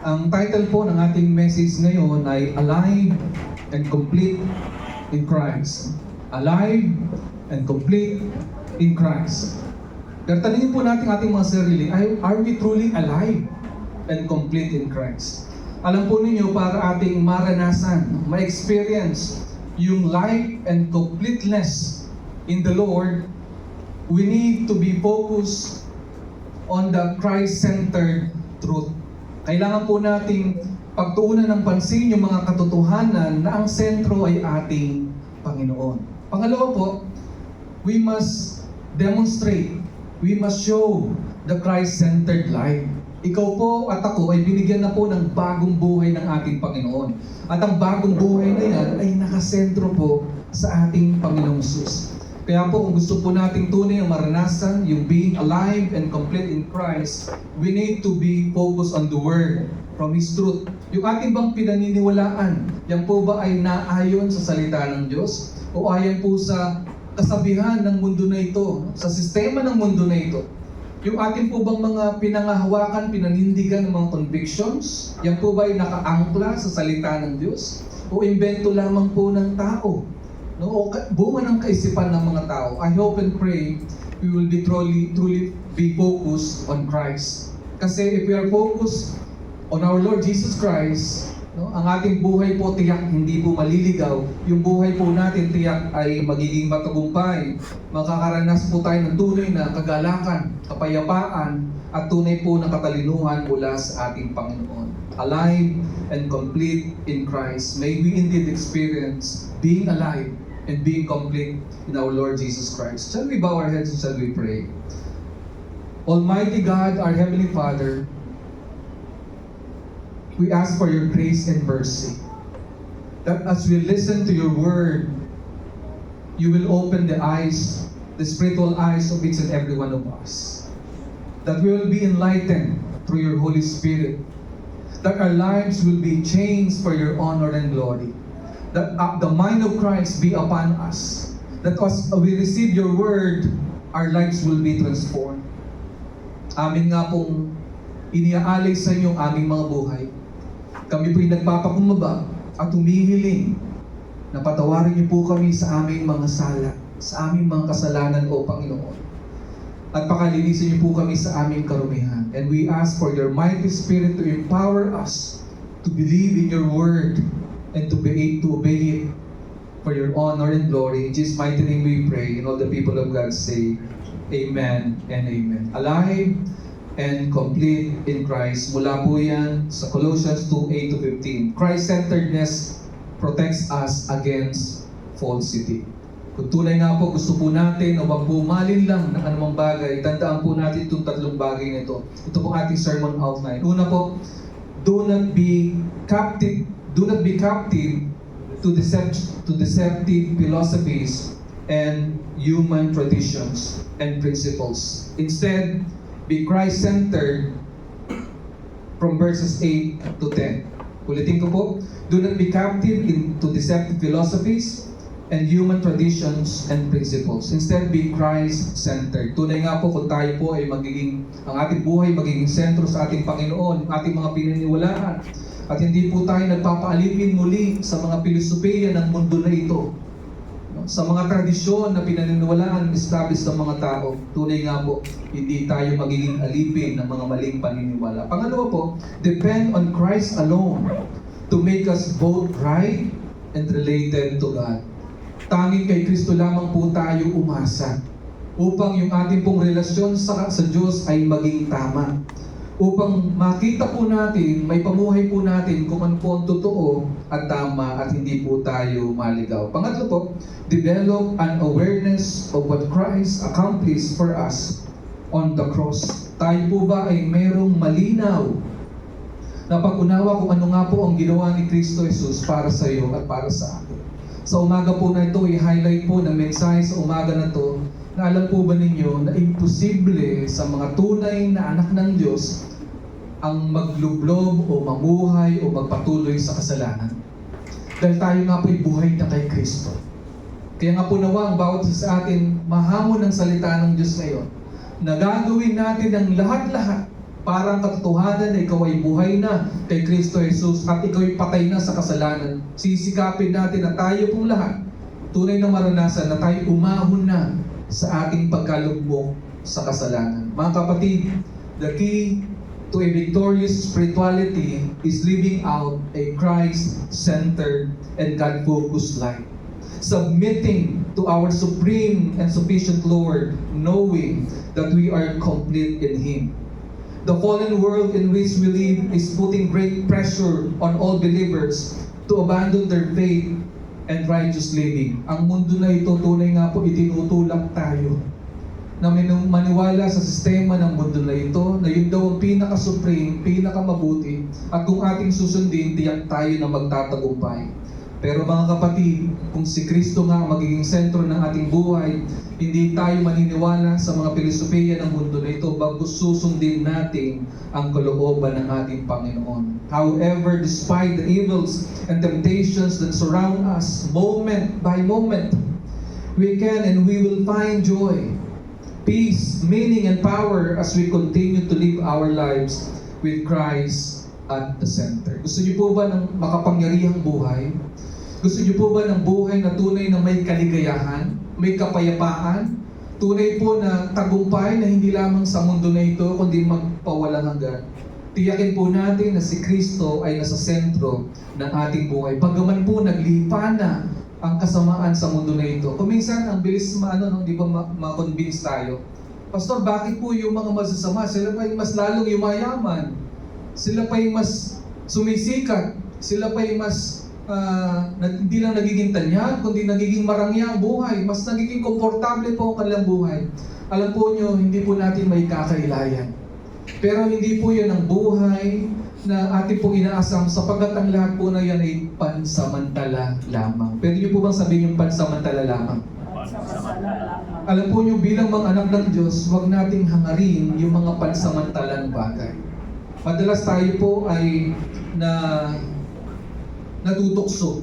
Ang title po ng ating message ngayon ay Alive and Complete in Christ. Alive and Complete in Christ. Pero tanungin po natin ating mga sarili, are we truly alive and complete in Christ? Alam po ninyo, para ating maranasan, ma-experience yung life and completeness in the Lord, we need to be focused on the Christ-centered truth. Kailangan po nating pagtuunan ng pansin yung mga katotohanan na ang sentro ay ating Panginoon. Pangalawa po, we must demonstrate, we must show the Christ-centered life. Ikaw po at ako ay binigyan na po ng bagong buhay ng ating Panginoon. At ang bagong buhay na yan ay nakasentro po sa ating Panginoong Hesus. Kaya po kung gusto po nating tunay ang maranasan, yung being alive and complete in Christ, we need to be focused on the Word, from His truth. Yung ating bang pinaniniwalaan, yan po ba ay naayon sa salita ng Diyos? O ayon po sa kasabihan ng mundo na ito, sa sistema ng mundo na ito? Yung ating po bang mga pinangahawakan, pinanindigan ng mga convictions, yan po ba ay nakaangkla sa salita ng Diyos? O imbento lamang po ng tao? No, o bunga ng kaisipan ng mga tao. I hope and pray we will be truly be focused on Christ. Kasi if we are focused on our Lord Jesus Christ, no, ang ating buhay po tiyak hindi po maliligaw. Yung buhay po natin tiyak ay magiging matagumpay. Makakaranas po tayo ng tunay na kagalakan, kapayapaan, at tunay po na katalinuhan mula sa ating Panginoon. Alive and complete in Christ. May we indeed experience being alive and being complete in our Lord Jesus Christ. Shall we bow our heads and shall we pray? Almighty God, our Heavenly Father, we ask for your grace and mercy, that as we listen to your word, you will open the eyes, the spiritual eyes of each and every one of us. That we will be enlightened through your Holy Spirit, that our lives will be changed for your honor and glory. That the mind of Christ be upon us. That as we receive your word, our lives will be transformed. Amin nga pong iniaalay sa inyo ang aming mga buhay. Kami po'y nagpapakumbaba at humihiling na patawarin niyo po kami sa aming mga sala, sa aming mga kasalanan, O Panginoon. At pakalinisin niyo po kami sa aming karumihan. And we ask for your mighty Spirit to empower us to believe in your word and to obey it for your honor and glory. In Jesus' mighty name we pray, and all the people of God say, Amen and Amen. Alive and complete in Christ. Mula po yan sa Colossians 2:8-15. Christ-centeredness protects us against falsity. Kung tunay nga po gusto po natin na wag po malinlang ng anumang bagay, tandaan po natin itong tatlong bagay na ito. Ito po ating sermon outline. Una po, do not be captive to deceptive philosophies and human traditions and principles. Instead, be Christ-centered from verses 8-10. Ulitin ko po, do not be captive to deceptive philosophies and human traditions and principles. Instead, be Christ-centered. Tunay nga po kung tayo po ay ang ating buhay magiging sentro sa ating Panginoon, ating mga pininiwalaan. At hindi po tayo nagpapaalipin muli sa mga filosofiya ng mundo na ito. Sa mga tradisyon na pinaniniwalaan established ng mga tao. Tunay nga po, hindi tayo magiging alipin ng mga maling paniniwala. Pangalawa po, depend on Christ alone to make us both right and related to God. Tanging kay Kristo lamang po tayo umasa upang yung ating pong relasyon sa Diyos ay maging tama. Upang makita po natin, may pamuhay po natin kung ano po ang totoo at tama at hindi po tayo maligaw. Pangatlo po, develop an awareness of what Christ accomplished for us on the cross. Tayo po ba ay mayroong malinaw na pag-unawa kung ano nga po ang ginawa ni Kristo Jesus para sa iyo at para sa akin. Sa umaga po na ito, i-highlight po ng mensahe sa umaga na ito, na alam po ba ninyo na imposible sa mga tunay na anak ng Diyos ang maglublob o mamuhay o magpatuloy sa kasalanan. Dahil tayo nga po'y buhay na kay Kristo. Kaya nga po nawa ang bawat isa sa atin mahamon ng salita ng Diyos ngayon na gagawin natin ang lahat-lahat Parang katotohanan na ikaw ay buhay na kay Kristo Jesus at ikaw ay patay na sa kasalanan. Sisikapin natin na tayo pong lahat tunay na maranasan na tayo umahon na sa ating pagkalugmok sa kasalanan. Mga kapatid, the key to a victorious spirituality is living out a Christ-centered and God-focused life. Submitting to our supreme and sufficient Lord, knowing that we are complete in Him. The fallen world in which we live is putting great pressure on all believers to abandon their faith and righteous living. Ang mundo na ito, tunay nga po, itinutulak tayo na maniwala sa sistema ng mundo na ito, na yun daw ang pinaka-supreme, pinaka-mabuti, at kung ating susundin, tiyak tayo na magtatagumpay. Pero mga kapatid, kung si Kristo nga magiging sentro ng ating buhay, hindi tayo maniniwala sa mga filosofiya ng mundo na ito, bagkus susundin natin ang kalooban ng ating Panginoon. However, despite the evils and temptations that surround us moment by moment, we can and we will find joy, peace, meaning, and power as we continue to live our lives with Christ at the center. Gusto niyo po ba ng makapangyarihang buhay? Gusto niyo po ba ng buhay na tunay na may kaligayahan, may kapayapaan, tunay po na tagumpay na hindi lamang sa mundo na ito, kundi magpawalang hanggan? Tiyakin po natin na si Kristo ay nasa sentro ng ating buhay. Bagaman po naglipa na ang kasamaan sa mundo na ito. Kung minsan, ang bilis di ba ma-convince tayo. Pastor, bakit po yung mga masasama, sila pa yung mas lalong yumayaman? Sila pa yung mas sumisikat? Sila pa yung mas hindi lang nagiging tanyag, kundi nagiging marangya ang buhay. Mas nagiging komportable po ang kanilang buhay. Alam po nyo, hindi po natin may kakailayan. Pero hindi po yun ang buhay na ating pong inaasam sapagkat ang lahat po na yan ay pansamantala lamang. Pwede nyo po bang sabihin yung pansamantala lamang? Alam po nyo, bilang mga anak ng Diyos, huwag nating hangarin yung mga pansamantalang bagay. Madalas tayo po ay natutukso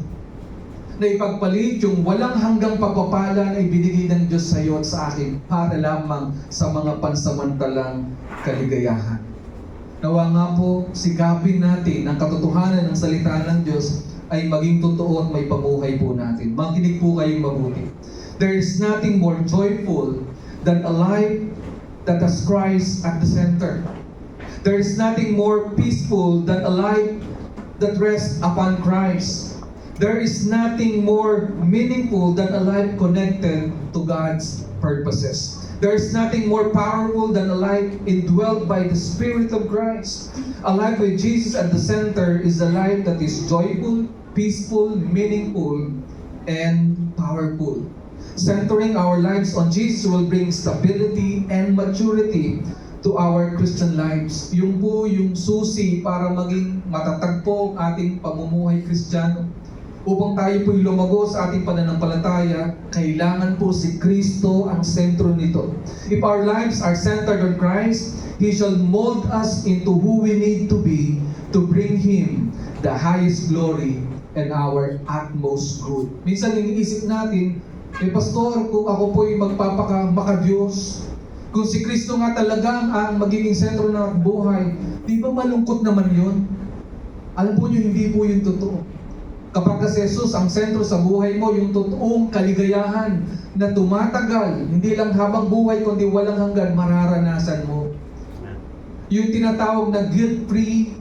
na ipagpalit yung walang hanggang pagpapala na ibinigay ng Diyos sa iyo at sa akin para lamang sa mga pansamantalang kaligayahan. Nawa nga po, sikapin natin ang katotohanan ng salita ng Diyos ay maging totoo at may pamuhay po natin. Makinig po kayong mabuti. There is nothing more joyful than a life that has Christ at the center. There is nothing more peaceful than a life that rests upon Christ. There is nothing more meaningful than a life connected to God's purposes. There is nothing more powerful than a life indwelled by the Spirit of Christ. A life with Jesus at the center is a life that is joyful, peaceful, meaningful, and powerful. Centering our lives on Jesus will bring stability and maturity to our Christian lives. Yung po yung susi para maging matatag po ang ating pamumuhay Kristiyano. Upang tayo po'y lumago sa ating pananampalataya, kailangan po si Kristo ang sentro nito. If our lives are centered on Christ, He shall mold us into who we need to be to bring Him the highest glory and our utmost good. Minsan iniisip natin, Pastor, kung ako po'y magpapaka-Diyos, kung si Kristo nga talagang ang magiging sentro ng buhay, di ba malungkot naman yun? Alam po nyo, hindi po yun totoo. Kapag si Jesus ang sentro sa buhay mo, yung totoong kaligayahan na tumatagal, hindi lang habang buhay, kundi walang hanggan, mararanasan mo. Yung tinatawag na guilt-free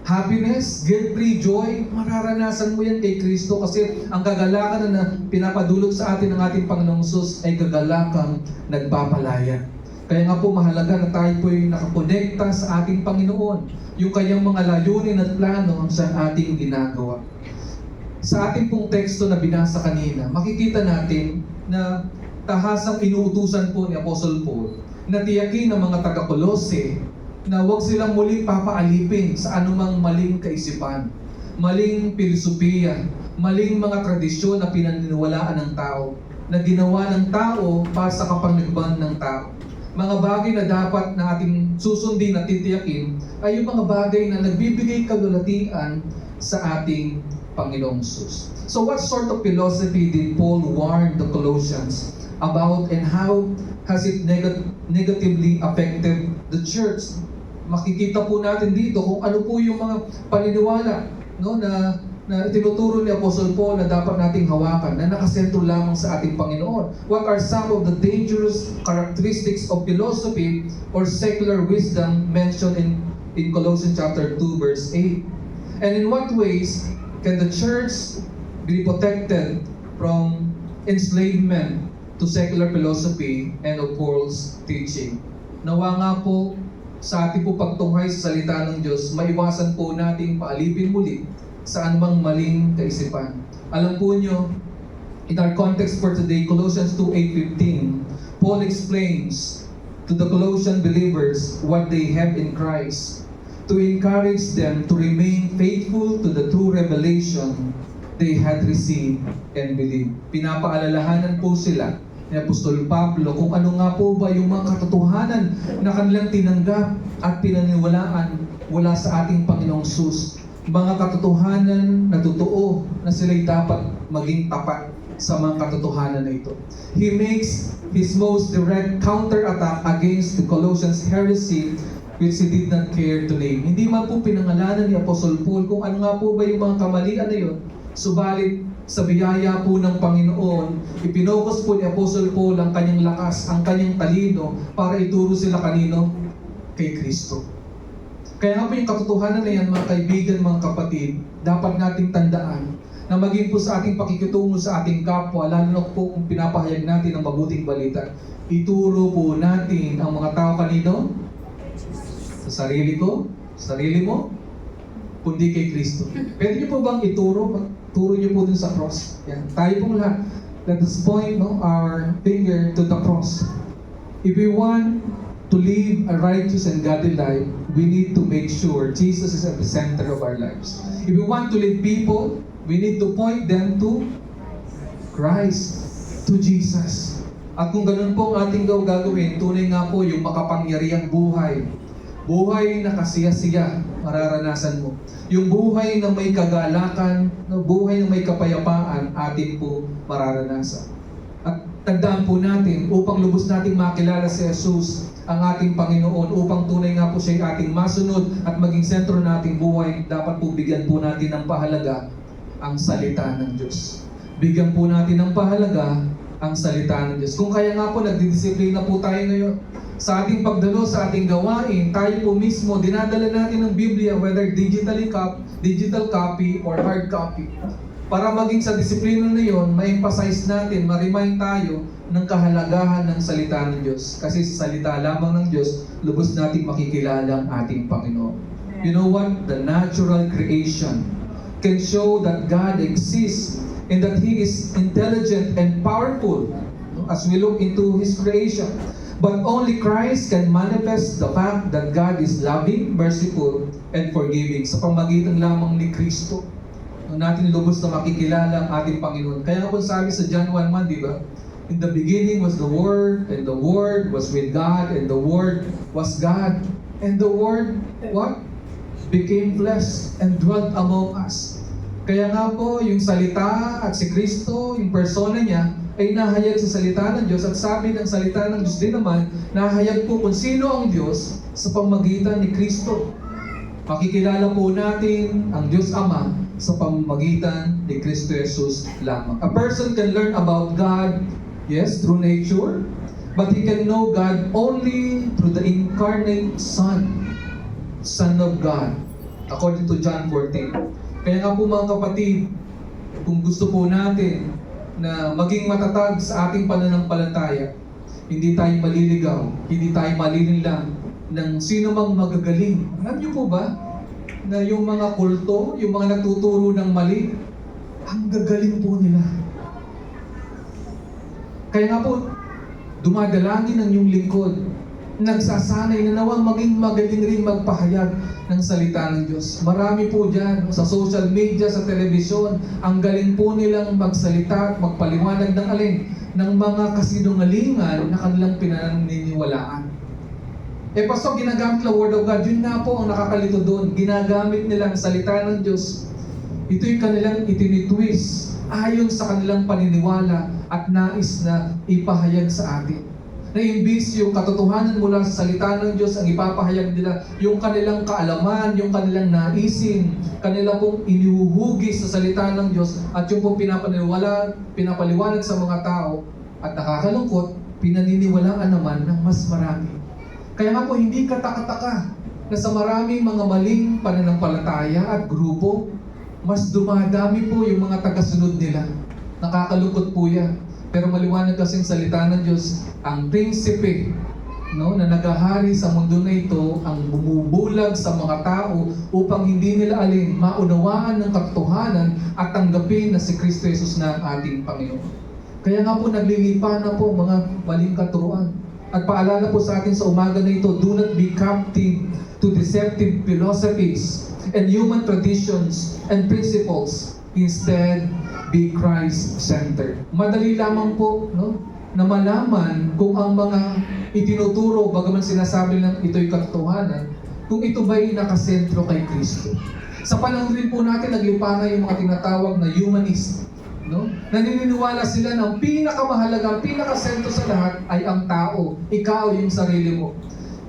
happiness, guilt-free joy, mararanasan mo yan kay Kristo kasi ang kagalakan na pinapadulot sa atin ng ating Panginoong Jesus ay kagalakang nagpapalaya. Kaya nga po mahalaga na tayo po'y nakakonekta sa ating Panginoon, yung kanyang mga layunin at plano sa ating ginagawa. Sa ating pong teksto na binasa kanina, makikita natin na tahasang inuutusan po ni Apostle Paul na tiyakin ng mga taga-Kolose na huwag silang muling papaalipin sa anumang maling kaisipan, maling filosofiya, maling mga tradisyon na pinaniniwalaan ng tao, na ginawa ng tao para sa kapangyarihan ng tao. Mga bagay na dapat na ating susundin at titiyakin ay yung mga bagay na nagbibigay kalulatian sa ating Panginoong Jesus. So what sort of philosophy did Paul warn the Colossians about and how has it negatively affected the church? makikita po natin dito kung ano po yung mga paniniwala, no, na tinuturo ni Apostle Paul na dapat nating hawakan, na nakasentro lamang sa ating Panginoon. What are some of the dangerous characteristics of philosophy or secular wisdom mentioned in Colossians chapter 2 verse 8? And in what ways can the church be protected from enslavement to secular philosophy and of Paul's teaching? Nawa nga po sa ating po pagtunghay sa salita ng Diyos, maiwasan po nating paalipin muli sa anumang maling kaisipan. Alam po nyo, in our context for today, Colossians 2:8-15, Paul explains to the Colossian believers what they have in Christ, to encourage them to remain faithful to the true revelation they had received and believed. Pinapaalalahanan po sila ni Apostol Pablo kung ano nga po ba yung mga katotohanan na kanilang tinanggap at pinaniwalaan mula sa ating Panginoong Sus. Mga katotohanan na totoo na sila'y dapat maging tapat sa mga katotohanan na ito. He makes his most direct counterattack against the Colossians heresy which he did not care to name. Hindi man po pinangalanan ni Apostle Paul kung ano nga po ba yung mga kamalian na yun. Subalit, sa biyaya po ng Panginoon, ipinokus po ni Apostle Paul ang kanyang lakas, ang kanyang talino para ituro sila kanino? Kay Kristo. Kaya nga po yung katotohanan na yan, mga kaibigan, mga kapatid, dapat nating tandaan na maging po sa ating pakikitungo sa ating kapwa, lalo na po kung pinapahayag natin ang mabuting balita, ituro po natin ang mga tao kanino? Sa sarili ko? Sa sarili mo? Kundi kay Kristo. Pwede niyo po bang ituro? Turo niyo po dun sa cross. Yan. Tayo pong lahat. Let us point our finger to the cross. If we want to live a righteous and godly life, we need to make sure Jesus is at the center of our lives. If we want to lead people, we need to point them to Christ, to Jesus. At kung ganun po ang ating gagawin, tunay nga po yung makapangyarihang buhay. Buhay na kasiya-siya, mararanasan mo. Yung buhay na may kagalakan, buhay na may kapayapaan, atin po mararanasan. At tandaan po natin, upang lubos nating makilala si Jesus, ang ating Panginoon, upang tunay nga po siya ating masunod at maging sentro nating buhay, dapat po bigyan po natin ng pahalaga ang salita ng Diyos. Bigyan po natin ng pahalaga ang salita ng Diyos. Kung kaya nga po, nagdidisiplina po tayo ngayon. Sa ating pagdalo, sa ating gawain, tayo po mismo, dinadala natin ng Biblia, whether digital copy or hard copy. Para maging sa disiplina na yun, ma-emphasize natin, ma-remind tayo ng kahalagahan ng salita ng Diyos. Kasi sa salita lamang ng Diyos, lubos nating makikilala ang ating Panginoon. You know what? The natural creation can show that God exists and that He is intelligent and powerful as we look into His creation. But only Christ can manifest the fact that God is loving, merciful, and forgiving. Sa pamagitan lamang ni Kristo, natin lubos na makikilala ang ating Panginoon. Kaya kung sabi sa John 1:1, di ba? In the beginning was the Word, and the Word was with God, and the Word was God. And the Word, what? Became flesh and dwelt among us. Kaya nga po, yung salita at si Kristo, yung persona niya, ay nahayag sa salita ng Diyos. At sabi ng salita ng Diyos din naman, nahayag po kung sino ang Diyos sa pamamagitan ni Kristo. Makikilala po natin ang Diyos Ama sa pamamagitan ni Kristo Jesus lamang. A person can learn about God, yes, through nature, but he can know God only through the incarnate Son of God, according to John 14. Kaya nga po mga kapatid, kung gusto po natin na maging matatag sa ating pananampalataya, hindi tayo maliligaw, hindi tayo malilinlang ng sino mang magagaling. Alam niyo po ba na yung mga kulto, yung mga nagtuturo ng mali, ang gagaling po nila. Kaya nga po, dumadalangin ang iyong lingkod, nagsasanay na nawang maging magaling rin magpahayag ng salita ng Diyos. Marami po dyan, sa social media, sa telebisyon, ang galing po nilang magsalita at magpaliwanag ng alin, ng mga kasinungalingan na kanilang pinaniniwalaan. Pastor, ginagamit lang Word of God, yun nga po ang nakakalito doon. Ginagamit nila ang salita ng Diyos. Ito'y kanilang itinitwist ayon sa kanilang paniniwala at nais na ipahayag sa atin. na imbis yung katotohanan mula sa salita ng Diyos ang ipapahayag nila, yung kanilang kaalaman, yung kanilang naisin, kanila pong inihuhugis sa salita ng Diyos at yung pong pinapaliwanag sa mga tao at nakakalungkot, pinaniniwalaan naman ng mas marami. Kaya nga po hindi katakataka na sa maraming mga maling pananampalataya at grupo, mas dumadami po yung mga tagasunod nila. Nakakalungkot po yan. Pero maliwanag kasing salita ng Diyos, ang prinsipe na naghahari sa mundo na ito, ang bumubulag sa mga tao upang hindi nila maunawaan ng katotohanan at tanggapin na si Kristo Jesus na ating Panginoon. Kaya nga po naglilipa na po mga maling katuruan. At paalala po sa atin sa umaga na ito, do not be captive to deceptive philosophies and human traditions and principles. Instead, be Christ-centered. Madali lamang po na malaman kung ang mga itinuturo, bagaman sinasabi lang ito'y katotohanan, kung ito ba'y nakasentro kay Kristo. Sa panahon rin po natin, naglipa na yung mga tinatawag na humanist. Naniniwala sila na ang pinakamahalaga, ang pinakasentro sa lahat ay ang tao. Ikaw, yung sarili mo.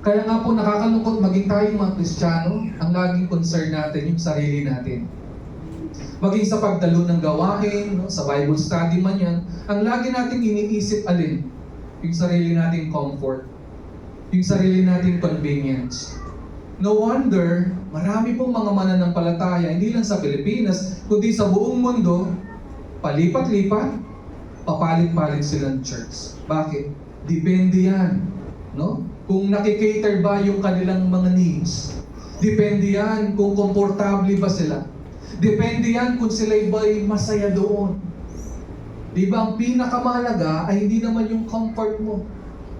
Kaya nga po nakakalungkot maging tayong mga Kristiyano, ang laging concern natin yung sarili natin. Maging sa pagdalo ng gawain, sa Bible study man yan, ang lagi nating iniisip yung sarili nating comfort, yung sarili nating convenience. No wonder, marami pong mga mananampalataya, hindi lang sa Pilipinas, kundi sa buong mundo, palipat-lipat, papalit-palit silang church. Bakit? Depende yan. Kung nakikater ba yung kanilang mga needs. Depende yan kung komportable ba sila. Depende yan kung sila'y ba'y masaya doon. Di ba ang pinakamahalaga ay hindi naman yung comfort mo,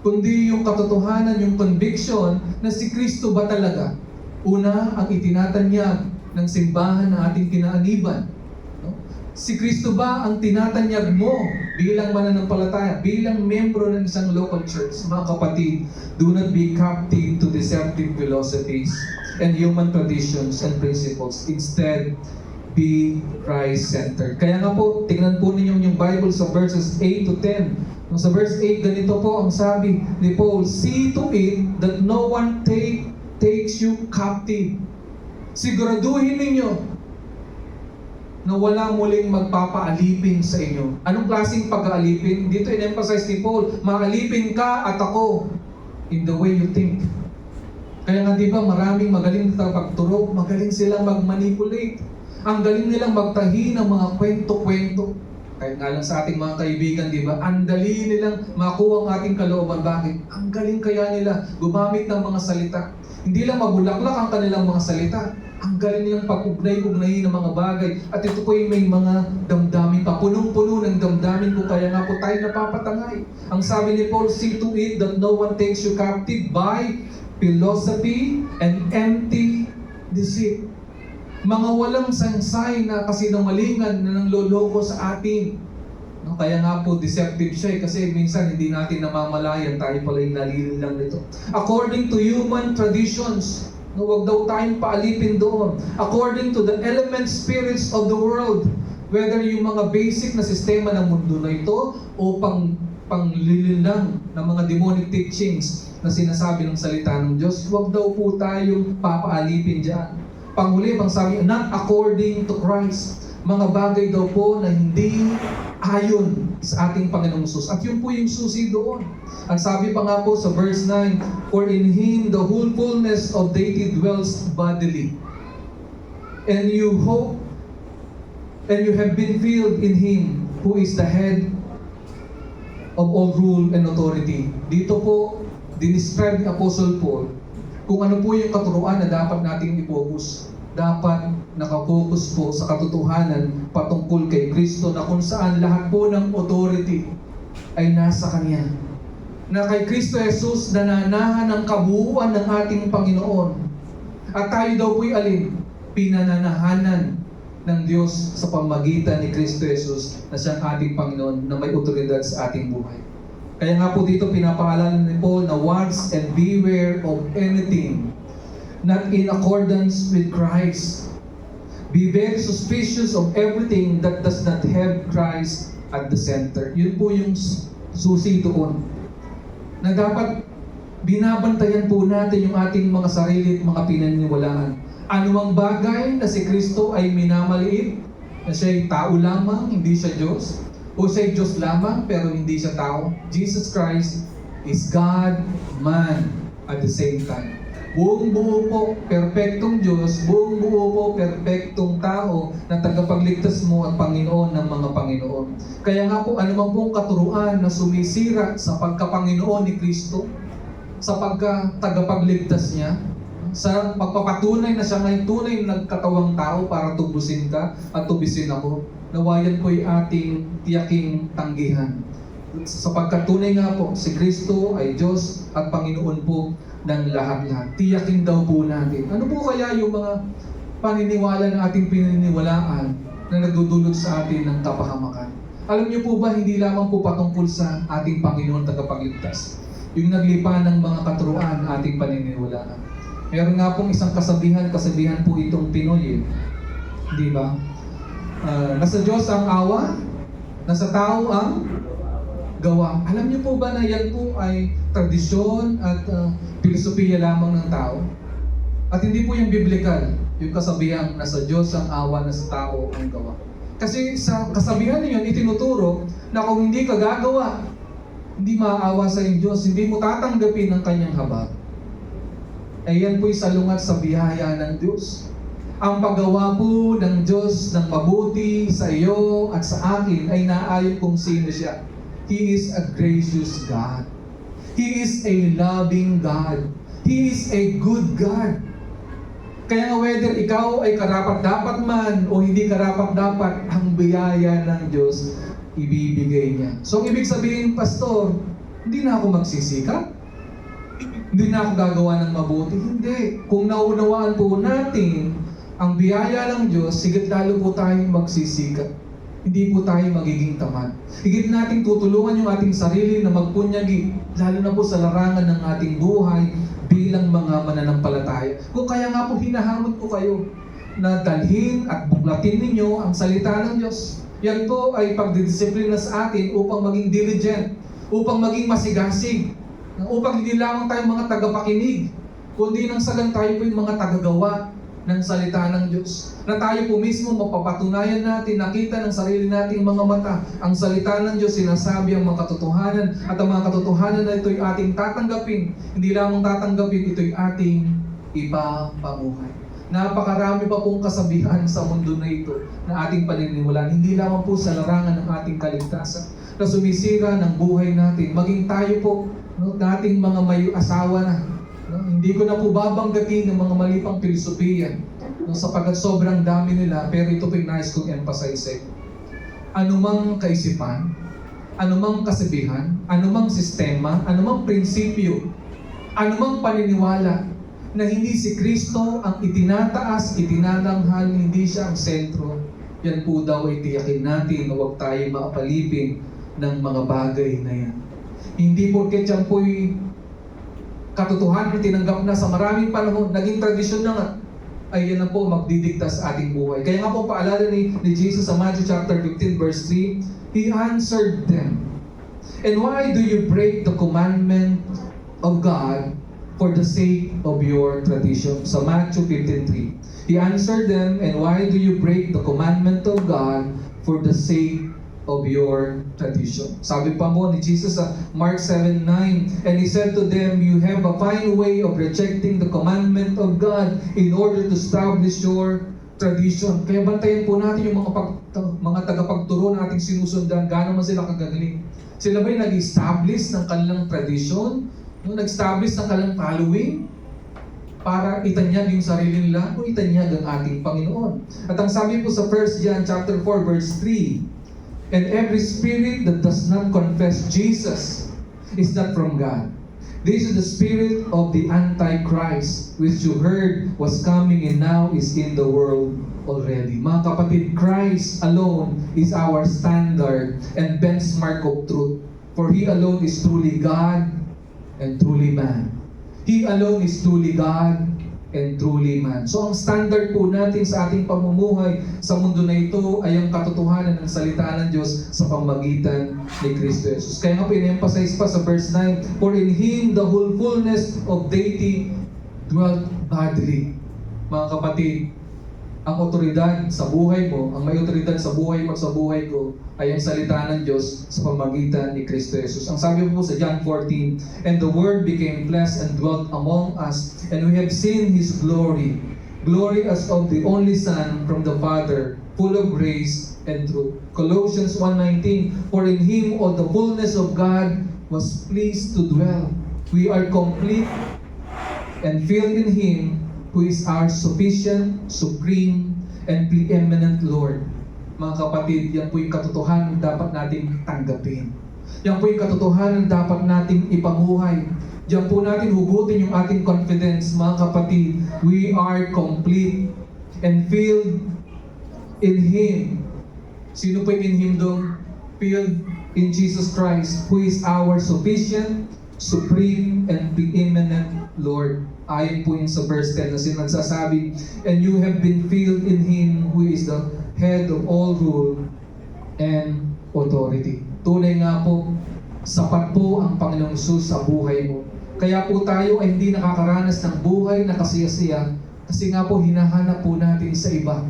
kundi yung katotohanan, yung conviction na si Kristo ba talaga una ang itinatanyag ng simbahan na ating kinaaniban. Si Kristo ba ang tinatanyag mo bilang mananampalataya, bilang membro ng isang local church? Mga kapatid, do not be captive to deceptive philosophies and human traditions and principles. Instead, be Christ-centered. Kaya nga po, tingnan po ninyo yung Bible sa verses 8 to 10. Sa verse 8, ganito po ang sabi ni Paul, see to it that no one takes you captive. Siguraduhin ninyo na wala muling magpapaalipin sa inyo. Anong klaseng pag-aalipin? Dito in-emphasize ni Paul, maalipin ka at ako in the way you think. Kaya nga di ba maraming magaling na pagturo, magaling silang mag-manipulate. Ang galing nilang magtahi ng mga kwento-kwento. Kahit nga lang sa ating mga kaibigan, di ba? Ang dali nilang makuha ang ating kalooban. Bakit? Ang galing kaya nila gumamit ng mga salita. Hindi lang mabulaklak ang kanilang mga salita. Ang galing nilang pag-ugnay-ugnay ng mga bagay. At ito po yung may mga damdamin pa. Punong-puno ng damdamin ko. Kaya nga po tayo napapatangay. Ang sabi ni Paul, see to it that no one takes you captive by philosophy and empty deceit. Mga walang sangsay na kasinungalingan na nangloloko sa atin. Kaya nga po deceptive siya kasi minsan hindi natin namamalayan, tayo pala yung nalililang nito. According to human traditions, huwag daw tayong paalipin doon. According to the element spirits of the world, whether yung mga basic na sistema ng mundo na ito o panglililang ng mga demonic teachings na sinasabi ng salita ng Diyos, huwag daw po tayong papaalipin dyan. Panghuli, sabi, not according to Christ. Mga bagay daw po na hindi ayon sa ating Panginoong Jesus. At yun po yung susi doon. Ang sabi pa nga po sa verse 9, for in Him the whole fullness of deity dwells bodily. And you hope, and you have been filled in Him who is the head of all rule and authority. Dito po, dinescribe ni Apostle Paul kung ano po yung katuruan na dapat nating i-focus. Dapat nakapokus po sa katotohanan patungkol kay Kristo na kung saan lahat po ng authority ay nasa Kanya. Na kay Kristo Jesus nananahan ang kabuuan ng ating Panginoon. At tayo daw po'y pinananahanan ng Diyos sa pamagitan ni Kristo Jesus na siyang ating Panginoon na may otoridad sa ating buhay. Kaya nga po dito pinapaalala ni Paul na watch and beware of anything not in accordance with Christ. Be very suspicious of everything that does not have Christ at the center. Yun po yung susi doon. na dapat binabantayan po natin yung ating mga sarili at mga pinaniniwalaan. Anumang bagay na si Kristo ay minamaliit, na siya'y tao lamang, hindi siya Diyos, o siya'y Diyos lamang, pero hindi siya tao. Jesus Christ is God, man, at the same time. Buong buo po, perpektong Diyos, buong buo po, perpektong tao na tagapagligtas mo at Panginoon ng mga Panginoon. Kaya nga po, anumang pong katuruan na sumisira sa pagkapanginoon ni Kristo, sa pagka-tagapagligtas niya, sa pagpapatunay na siya ngayon tunay na nagkatawang tao para tubusin ka at tubisin ako, nawayan po'y ating tiyaking tanggihan. Sapagkat tunay nga po, si Kristo ay Diyos at Panginoon po ng lahat-lahat. Tiyakin daw po natin. Ano po kaya yung mga paniniwala na ating pininiwalaan na nagdudulot sa atin ng kapahamakan? Alam niyo po ba, hindi lamang po patungkol sa ating Panginoon tagapagligtas. Yung naglipa ng mga katuruan ating paniniwalaan. Meron nga pong isang kasabihan po itong Pinoy eh. Di ba? Nasa Diyos ang awa, nasa tao ang gawa. Alam niyo po ba na yan po ay tradisyon at filosofiya lamang ng tao? At hindi po yung biblical, yung kasabihan nasa Diyos ang awa, nasa tao ang gawa. Kasi sa kasabihan niyon, itinuturo na kung hindi ka gagawa, hindi maaawa sa iyong Diyos, hindi mo tatanggapin ang kanyang habag. Ayan po'y salungat sa biyaya ng Diyos. Ang paggawa po ng Diyos ng mabuti sa iyo at sa akin ay naayon kung sino siya. He is a gracious God. He is a loving God. He is a good God. Kaya whether ikaw ay karapat-dapat man o hindi karapat-dapat, ang biyaya ng Diyos ibibigay niya. So, ibig sabihin, Pastor, hindi na ako magsisikap? Hindi na ako gagawa ng mabuti? Hindi. Kung naunawaan po natin ang biyaya ng Diyos, sigit lalo po tayong magsisikap. Hindi po tayo magiging tamad. Higit nating tutulungan yung ating sarili na magpunyagi, lalo na po sa larangan ng ating buhay bilang mga mananampalataya. Kung kaya nga po hinahamon ko kayo na dalhin at buklatin ninyo ang salita ng Diyos. Yan po ay pagdidisiplina sa atin upang maging diligent, upang maging masigasig, upang hindi lamang tayo mga tagapakinig, kundi nang sagan tayo po yung mga tagagawa ng salita ng Diyos. Na tayo po mismo mapapatunayan natin, nakita ng sarili nating mga mata, ang salita ng Diyos sinasabi ang mga katotohanan, at ang mga katotohanan na ito'y ating tatanggapin. Hindi lamang tatanggapin, ito'y ating ipapamuhay. Napakarami pa pong kasabihan sa mundo na ito na ating paniniwalaan. Hindi lamang po sa larangan ng ating kaligtasan na sumisira ng buhay natin. Maging tayo po, nating mga may asawa na. Hindi ko na po babanggatin ng mga mali pang filosofiya sapagkat sobrang dami nila, pero ito po yung nais kong emphasize. Anumang kaisipan, anumang kasabihan, anumang sistema, anumang prinsipyo, anumang paniniwala na hindi si Kristo ang itinataas, itinatanghal, hindi siya ang sentro, yan po daw ay tiyakin natin na huwag tayo maapalipin ng mga bagay na yan. Hindi porket yan po'y katotohanan tinanggap na sa maraming panahon, naging tradisyon na nga, ay yan na po magdidikta sa ating buhay. Kaya nga po paalala ni Jesus sa Matthew chapter 15 verse 3, He answered them, "And why do you break the commandment of God for the sake of your tradition?" Sa Matthew 15:3, He answered them, "And why do you break the commandment of God for the sake of your tradition?" Sabi pa mo ni Jesus sa Mark 7:9, "And He said to them, you have a fine way of rejecting the commandment of God in order to establish your tradition." Kaya bantayan po natin yung mga tagapagturo na ating sinusundan, gaano man sila kagagaling. Sila ba'y nag-establish ng kanilang tradition? Nag-establish ng kanilang following? Para itanyag yung sarili nila o itanyag ang ating Panginoon. At ang sabi po sa 1 John chapter 4 verse 3, "And every spirit that does not confess Jesus is not from God. This is the spirit of the Antichrist, which you heard was coming and now is in the world already." Mga kapatid, Christ alone is our standard and benchmark of truth. For He alone is truly God and truly man. He alone is truly God and truly man. So ang standard po natin sa ating pamumuhay sa mundo na ito ay ang katotohanan ng salita ng Diyos sa pamamagitan ni Kristo Jesus. Kaya nga po in-emphasize pa sa verse 9, for in Him the whole fullness of deity dwelt bodily. Mga kapatid, ang otoridad sa buhay mo, ang may otoridad sa buhay mo at sa buhay ko, ay ang salita ng Diyos sa pamamagitan ni Kristo Jesus. Ang sabi po sa John 14, and the Word became flesh and dwelt among us, and we have seen His glory, glory as of the only Son from the Father, full of grace and truth. Colossians 1:19, for in Him all the fullness of God was pleased to dwell. We are complete and filled in Him, who is our sufficient, supreme, and preeminent Lord. Mga kapatid, yan po yung katotohanan dapat nating tanggapin. Yan po yung katotohanan dapat nating ipamuhay. Diyan po natin hugutin yung ating confidence, mga kapatid. We are complete and filled in Him. Sino po yung in Him doon? Filled in Jesus Christ, who is our sufficient, supreme, and preeminent Lord. Ayon po yun sa verse 10 na sinagsasabi, and you have been filled in Him who is the head of all rule and authority. Tunay nga po, sapat po ang Panginoong Hesus sa buhay mo. Kaya po tayo ay hindi nakakaranas ng buhay na kasiyasiya kasi nga po hinahanap po natin sa iba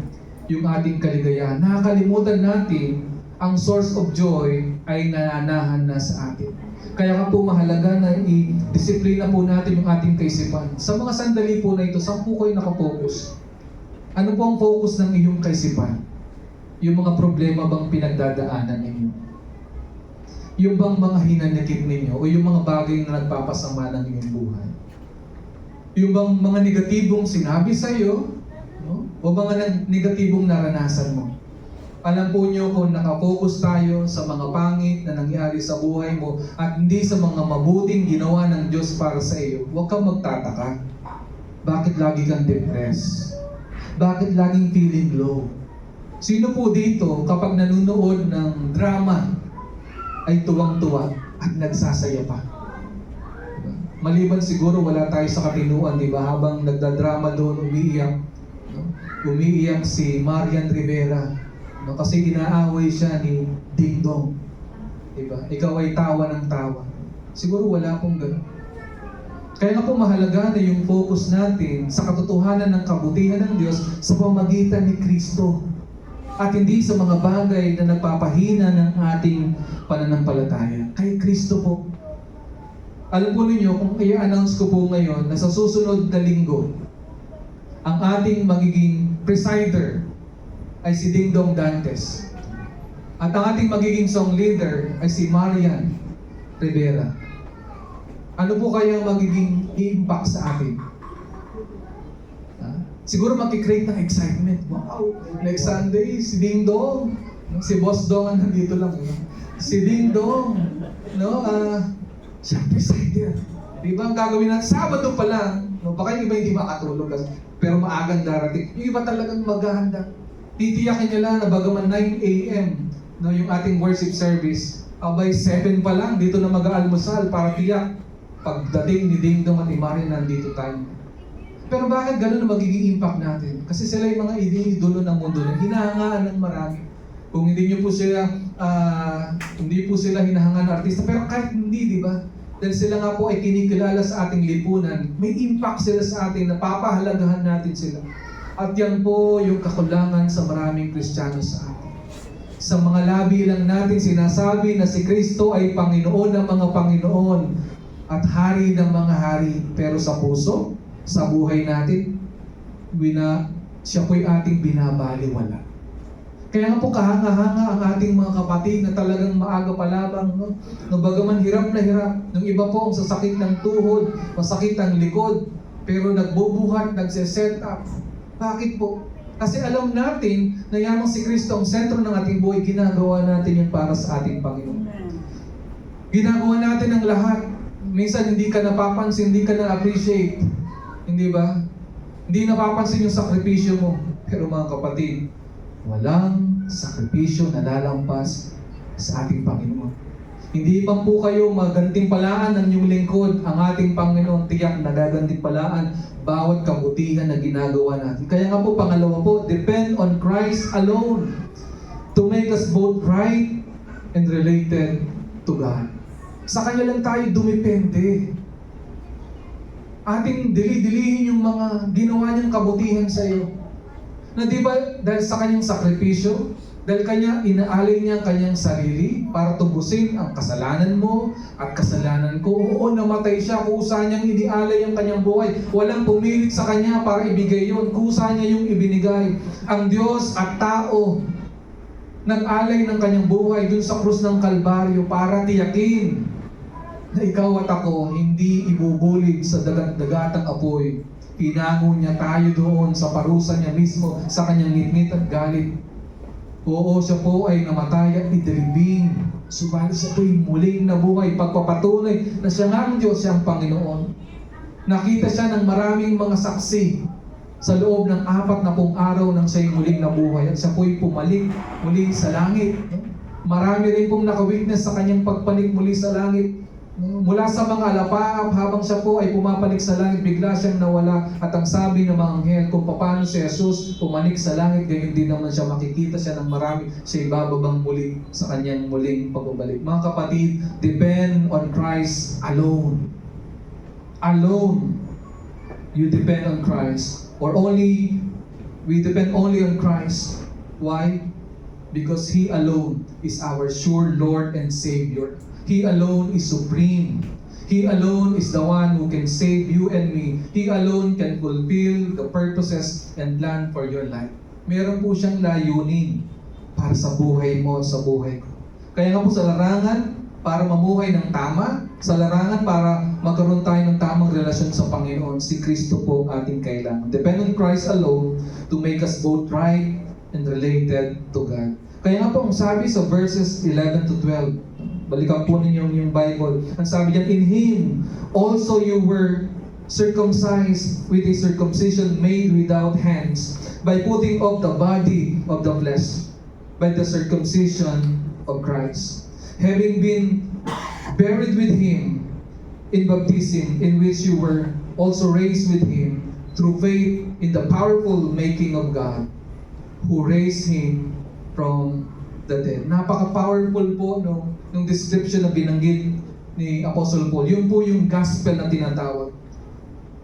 yung ating kaligayahan. Nakakalimutan natin ang source of joy ay nananahan na sa atin. Kaya nga po mahalaga na i-disiplina po natin yung ating kaisipan. Sa mga sandali po na ito, saan po kayo nakapokus? Ano po ang focus ng iyong kaisipan? Yung mga problema bang pinagdadaanan ninyo? Yung bang mga hinanakit ninyo? O yung mga bagay na nagpapasama ng iyong buhay? Yung bang mga negatibong sinabi sa iyo? No? O mga negatibong naranasan mo? Alam po nyo kung nakafocus tayo sa mga pangit na nangyari sa buhay mo at hindi sa mga mabuting ginawa ng Diyos para sa iyo, huwag kang magtataka. Bakit lagi kang depressed? Bakit laging feeling low? Sino po dito kapag nanonood ng drama ay tuwang-tuwa at nagsasaya pa? Maliban siguro wala tayo sa katinuan, di ba? Habang nagdadrama doon, umiiyak. No? Umiiyak si Marian Rivera. No? Kasi inaaway siya ni Ding Dong. Di ba? Ikaw ay tawa ng tawa. Siguro wala pong gano'n. Kaya nga po mahalaga na yung focus natin sa katotohanan ng kabutihan ng Diyos sa pamamagitan ni Kristo. At hindi sa mga bagay na nagpapahina ng ating pananampalataya. Kay Kristo po. Alam po ninyo, kung i-announce ko po ngayon na sa susunod na linggo, ang ating magiging presider ay si Ding Dong Dantes. At ang ating magiging song leader ay si Marian Rivera. Ano po kaya magiging impact sa atin? Siguro makikreate ng excitement. Wow! Next Sunday, si Ding Dong. Si Boss Dong ang nandito lang. Si Ding Dong. No? Siya presider. Di ba ang gagawin natin? Sabado pa lang. No? Baka yung iba hindi makatulog. Pero maagang darating. Yung iba talagang maghahanda. Titiyakin nyo lang na bagaman 9 a.m. No, yung ating worship service. Abay 7 pa lang. Dito na mag-aalmusal para tiyak. Pagdating ni Ding Dong at ni Marian, nandito tayo. Pero bakit gano'n na magiging impact natin? Kasi sila yung mga idolo ng mundo na hinahangaan ng marami. Kung hindi nyo po sila, hindi po sila hinahangaan ng artista, pero kahit hindi, di ba? Dahil sila nga po ay kinikilala sa ating lipunan, may impact sila sa atin, napapahalagahan natin sila. At yan po yung kakulangan sa maraming Kristiyano sa atin. Sa mga labi lang natin sinasabi na si Kristo ay Panginoon ng mga Panginoon at Hari ng mga Hari, pero sa puso, sa buhay natin, siya po'y ating binabaliwala. Kaya nga po kahanga-hanga ang ating mga kapatid na talagang maaga pa lamang, no? Nung bagaman hirap na hirap, nung iba po ang sasakit ng tuhod, masakit ang likod, pero nagbubuhat, nagse-set up. Bakit po? Kasi alam natin na yamang si Kristo ang sentro ng ating buhay, ginagawa natin yun para sa ating Panginoon. Ginagawa natin ang lahat. Minsan hindi ka napapansin, hindi ka na-appreciate. Hindi ba? Hindi napapansin yung sakripisyo mo. Pero mga kapatid, walang sakripisyo na lalampas sa ating Panginoon. Hindi pa po kayo magantimpalaan ng inyong lingkod, ang ating Panginoon tiyak na gagantimpalaan bawat kabutihan na ginagawa natin. Kaya nga po, pangalawa po, depend on Christ alone to make us both right and related to God. Sa Kanya lang tayo dumipende. Ating dili-dilihin yung mga ginawa niyang kabutihan sa iyo. Na di ba dahil sa Kanyang sakripisyo, dahil Kanya inaalay niya ang Kanyang sarili para tubusin ang kasalanan mo at kasalanan ko. Oo, namatay siya, kusa niyang inialay ang Kanyang buhay. Walang pumilit sa Kanya para ibigay yun. Kusa niya yung ibinigay. Ang Diyos at tao nag-alay ng Kanyang buhay dun sa krus ng Kalbaryo para tiyakin na ikaw at ako hindi ibubulig sa dagat-dagatang apoy. Pinango niya tayo doon sa parusa niya mismo sa Kanyang ngit-ngit at galit. Oo, siya po ay namatay at idilibing. Subalit siya po'y muling nabuhay, pagpapatunay na siya nga ang Diyos, siyang Panginoon. Nakita siya ng maraming mga saksi sa loob ng 40 araw nang siya'y muling nabuhay at siya po'y pumalik muli sa langit. Marami rin pong nakawitness sa kanyang pagpalik muli sa langit. Mula sa mga alapap, habang siya po ay pumapalik sa langit, bigla siyang nawala. At ang sabi ng mga anghel, kung paano si Jesus pumanik sa langit, gayon din naman siya, makikita siya ng marami, siya ibababang muli sa kanyang muling pagbabalik. Mga kapatid, depend on Christ alone. Alone. You depend on Christ. Or we depend only on Christ. Why? Because He alone is our sure Lord and Savior. He alone is supreme. He alone is the one who can save you and me. He alone can fulfill the purposes and plan for your life. Meron po siyang layunin para sa buhay mo, sa buhay ko. Kaya nga po sa larangan, para mamuhay ng tama, sa larangan para magkaroon tayo ng tamang relasyon sa Panginoon, si Kristo po ating kailangan. Depend on Christ alone to make us both right and related to God. Kaya nga po ang sabi sa verses 11 to 12, balikan po ninyo yung Bible. Ang sabi diyan, in Him also you were circumcised with a circumcision made without hands, by putting off the body of the flesh, by the circumcision of Christ. Having been buried with Him in baptism, in which you were also raised with Him through faith in the powerful making of God, who raised Him from the dead. Napaka-powerful po nung description na binanggit ni Apostle Paul. Yun po yung gospel na tinatawag.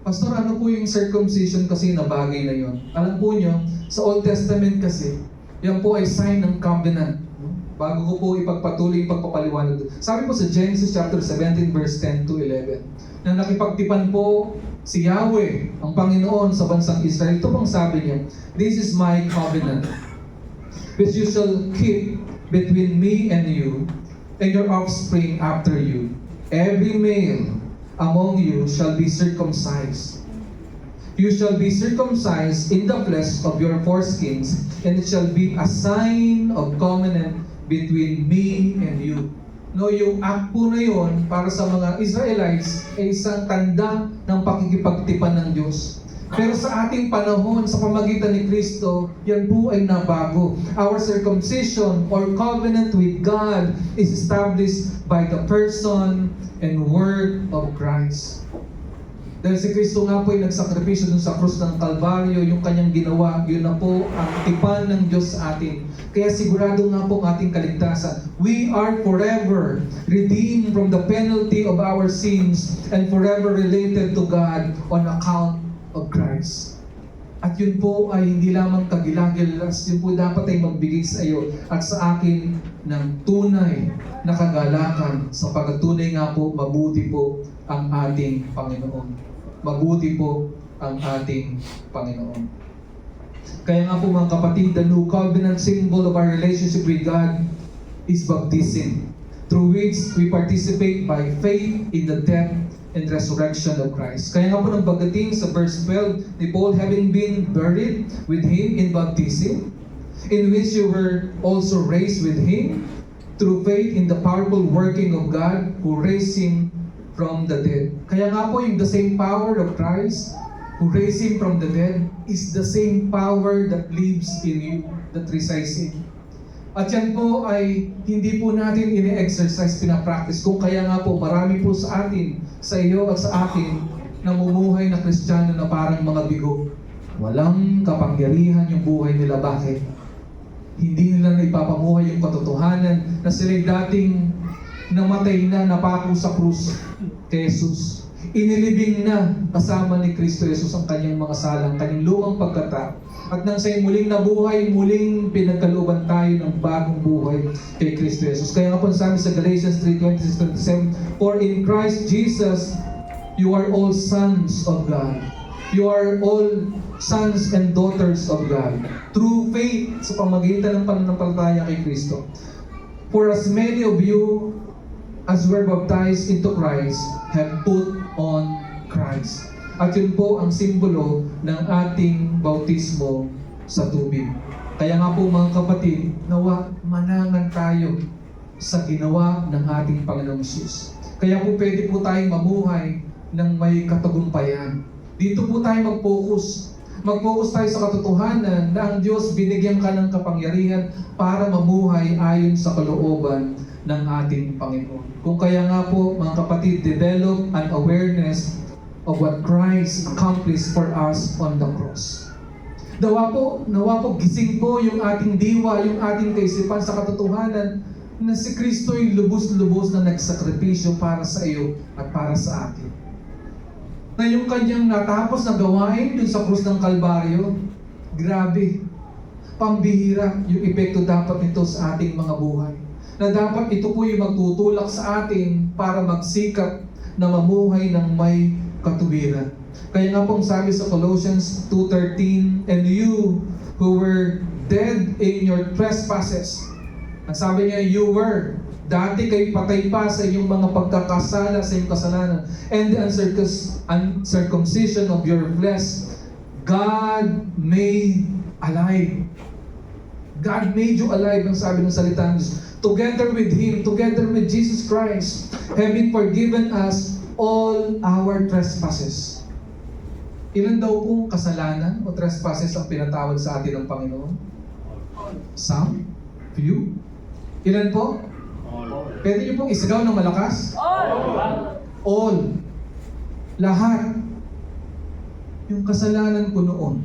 Pastor, ano po yung circumcision kasi na bagay na yun? Alam po nyo, sa Old Testament kasi, yan po ay sign ng covenant. Bago ko po ipagpatuloy yung pagpapaliwanag. Sabi po sa Genesis chapter 17 verse 10 to 11, na nakipagtipan po si Yahweh, ang Panginoon sa bansang Israel. Ito pong sabi niya, this is my covenant, which you shall keep between me and you, and your offspring after you. Every male among you shall be circumcised. You shall be circumcised in the flesh of your foreskins, and it shall be a sign of covenant between me and you. No, yung act po na yun para sa mga Israelites ay isang tanda ng pakikipagtipan ng Diyos. Pero sa ating panahon, sa pamagitan ni Kristo, yan po ay nabago. Our circumcision or covenant with God is established by the person and work of Christ. Dahil si Kristo nga po ay nagsakripisyo dun sa krus ng Kalbaryo, yung kanyang ginawa, yun na po ang tipan ng Diyos sa atin. Kaya sigurado nga po ang ating kaligtasan. We are forever redeemed from the penalty of our sins and forever related to God on account of Christ. At yun po ay hindi lamang kagilagilas, yun po dapat ay magbigay sa iyo at sa akin ng tunay na kagalakan sa pagtunay nga po, mabuti po ang ating Panginoon. Mabuti po ang ating Panginoon. Kaya nga po mga kapatid, the new covenant symbol of our relationship with God is baptism, through which we participate by faith in the death and resurrection of Christ. Kaya nga po nang bagating sa verse 12 ni Paul, having been buried with Him in baptism, in which you were also raised with Him through faith in the powerful working of God who raised Him from the dead. Kaya nga po yung the same power of Christ who raised Him from the dead is the same power that lives in you, that resides in you. At yan po ay hindi po natin ini-exercise, pinapractice. Kung kaya nga po, marami po sa atin, sa iyo at sa akin, namumuhay na Kristiyano na parang mga bigo. Walang kapangyarihan yung buhay nila. Bakit? Hindi nila naipapamuhay yung katotohanan na sila'y dating namatay na, napako sa krus kay Jesus. Inilibing na kasama ni Kristo Jesus ang kanyang mga salang, kanyang lumang pagkatao. At nang siya'y muling nabuhay, muling pinagkalooban tayo ng bagong buhay kay Kristo Jesus. Kaya nga po sabi sa Galatians 3:26-27, "For in Christ Jesus, you are all sons of God. You are all sons and daughters of God. Through faith," sa pamamagitan ng pananampalataya kay Kristo. "For as many of you as were baptized into Christ have put on Christ." At yun po ang simbolo ng ating bautismo sa tubig. Kaya nga po mga kapatid, nawa manangan tayo sa ginawa ng ating Panginoong Hesus. Kaya po pwede po tayong mamuhay ng may katagumpayan. Dito po tayo mag-focus. Mag-focus tayo sa katotohanan na ang Diyos binigyan ka ng kapangyarihan para mamuhay ayon sa kalooban ng ating Panginoon. Kung kaya nga po mga kapatid, develop an awareness of what Christ accomplished for us on the cross. Nawa po gising po yung ating diwa, yung ating kaisipan sa katotohanan na si Kristo ay lubos-lubos na nagsakripisyo para sa iyo at para sa atin. Na yung kanyang natapos na gawain dun sa krus ng Kalbaryo, grabe, pambihira yung epekto dapat nito sa ating mga buhay. Na dapat ito po yung magtutulak sa atin para magsikap na mamuhay ng may katuwiran. Kaya nga pong sabi sa Colossians 2:13, "And you who were dead in your trespasses," ang sabi niya, you were, dati kayo patay pa sa inyong mga pagkakasala, sa inyong kasalanan, "and the uncircumcision of your flesh, God made alive." God made you alive, ang sabi ng salita ng Diyos. Together with Him, together with Jesus Christ, having forgiven us all our trespasses. Ilan daw pong kasalanan o trespasses ang pinatawad sa atin ng Panginoon? Some? Few? Ilan po? Pwede niyo pong isigaw ng malakas? All. Lahat. Yung kasalanan ko noon.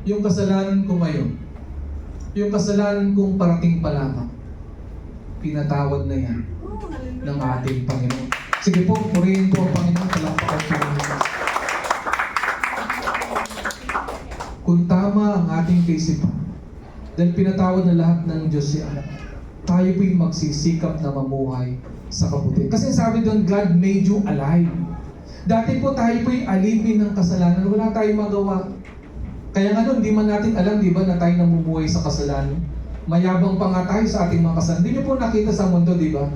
Yung kasalanan ko ngayon. Yung kasalanan kong parating pa lamang. Pinatawad na yan ng ating Panginoon. Sige po, purihin po ang Panginoon. Palakpakan po niyo. Kung tama ang ating kaisipan, dahil pinatawad na lahat ng Diyos si Anak, tayo po'y magsisikap na mamuhay sa kabutihan. Kasi sabi doon, God made you alive. Dati po tayo po'y alipin ng kasalanan. Wala tayong magawa. Kaya nga nun, di man natin alam, di ba, na tayo namumuhay sa kasalanan. Mayabang pa nga tayo sa ating mga kasalanan. Hindi niyo po nakita sa mundo, di ba?